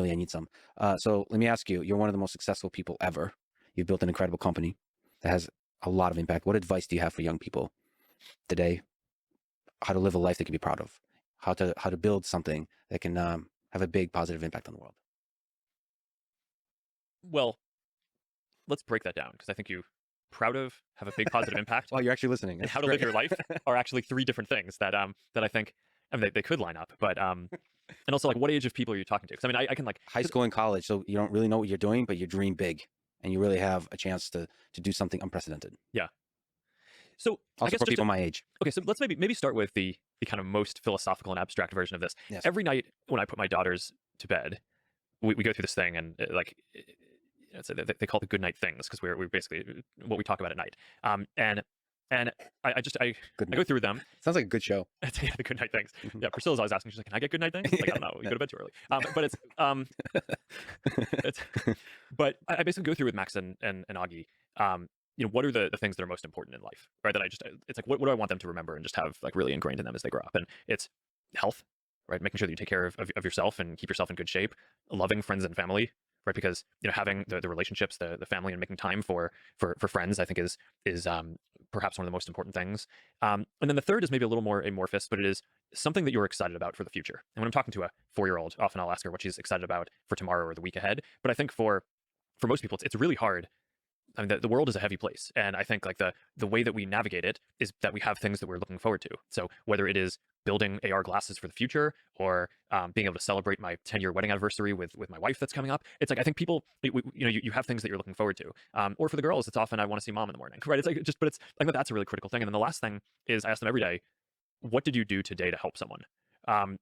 Apparently I need some. So let me ask you, you're one of the most successful people ever. You've built an incredible company that has a lot of impact. What advice do you have for young people today? How to live a life they can be proud of? How to build something that can have a big positive impact on the world? Well, let's break that down because I think you proud of, have a big positive impact, Well, you're actually listening. and That's how to live great. your life are actually three different things that I think, I mean, they could line up, but and also like what age of people are you talking to? Because I mean, I can like High school and college, so you don't really know what you're doing, but you dream big, and you really have a chance to do something unprecedented. yeah. So I Also guess for just people my age. okay, so let's maybe start with the kind of most philosophical and abstract version of this. Yes. Every night when I put my daughters to bed, we go through this thing, and they call it the good night things because we're basically what we talk about at night. And I Good I go night. through them. Sounds like a good show. It's, yeah, the good night things. Mhm. Yeah, Priscilla's always asking. She's like, "Can I get good night things?" Like, I don't know. You go to bed too early. But it's but I basically go through with Max and Augie. What are the things that are most important in life, right? That it's like, what do I want them to remember and just have like really ingrained in them as they grow up? And it's health, right? Making sure that you take care of yourself and keep yourself in good shape. Loving friends and family, right? Because having the relationships, the family, and making time for friends, I think is perhaps one of the most important things. And then the third is maybe a little more amorphous, but it is something that you're excited about for the future. And when I'm talking to a 4-year-old, often I'll ask her what she's excited about for tomorrow or the week ahead. But I think for most people, it's really hard. I mean, the world is a heavy place, and I think like the way that we navigate it is that we have things that we're looking forward to. So whether it is building AR glasses for the future, or being able to celebrate my 10-year wedding anniversary with my wife that's coming up, it's like I think people, you have things that you're looking forward to. Or for the girls, it's often I want to see mom in the morning, right? It's like but it's like that's a really critical thing. And then the last thing is I ask them every day, what did you do today to help someone? Um,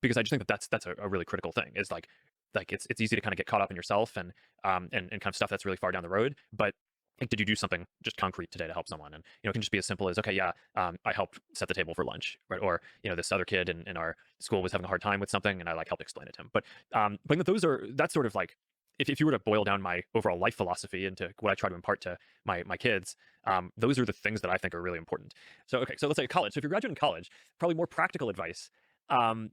because I just think that that's a really critical thing. Is like it's easy to kind of get caught up in yourself and kind of stuff that's really far down the road. But like, did you do something just concrete today to help someone? And it can just be as simple as, okay, yeah, I helped set the table for lunch, right? Or this other kid in our school was having a hard time with something, and I like helped explain it to him. But that's sort of like, if you were to boil down my overall life philosophy into what I try to impart to my kids, those are the things that I think are really important. So okay, so let's say college. So if you're graduating college, probably more practical advice. Um,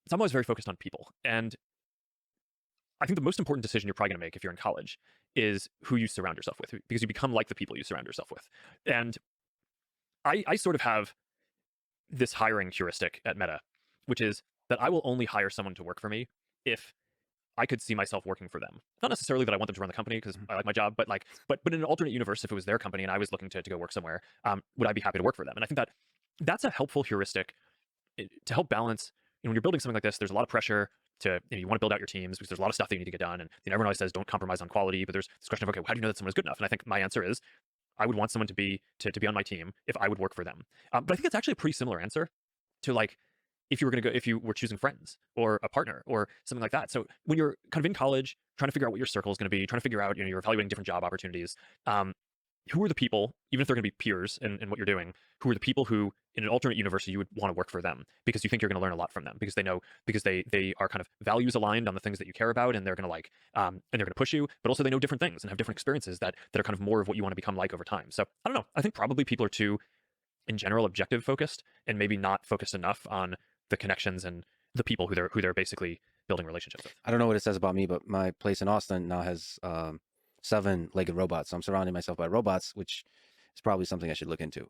so I'm always very focused on people, and I think the most important decision you're probably going to make if you're in college is who you surround yourself with, because you become like the people you surround yourself with. And I sort of have this hiring heuristic at Meta, which is that I will only hire someone to work for me if I could see myself working for them. Not necessarily that I want them to run the company because I like my job, but but in an alternate universe, if it was their company and I was looking to go work somewhere, would I be happy to work for them? And I think that that's a helpful heuristic to help balance. When you're building something like this, there's a lot of pressure to, you want to build out your teams because there's a lot of stuff that you need to get done. And everyone always says don't compromise on quality, but there's this question of, okay, how do you know that someone is good enough? And I think my answer is I would want someone to be on my team if I would work for them. But I think it's actually a pretty similar answer to like if you were choosing friends or a partner or something like that. So when you're kind of in college, trying to figure out what your circle is going to be, trying to figure out, you're evaluating different job opportunities. Who are the people, even if they're going to be peers in what you're doing, who are the people who in an alternate universe you would want to work for them because you think you're going to learn a lot from them because they are kind of values aligned on the things that you care about, and they're going to and they're going to push you, but also they know different things and have different experiences that are kind of more of what you want to become like over time. So I don't know. I think probably people are too, in general, objective focused and maybe not focused enough on the connections and the people who they're basically building relationships with. I don't know what it says about me, but my place in Austin now has 7-legged robots. So I'm surrounding myself by robots, which is probably something I should look into.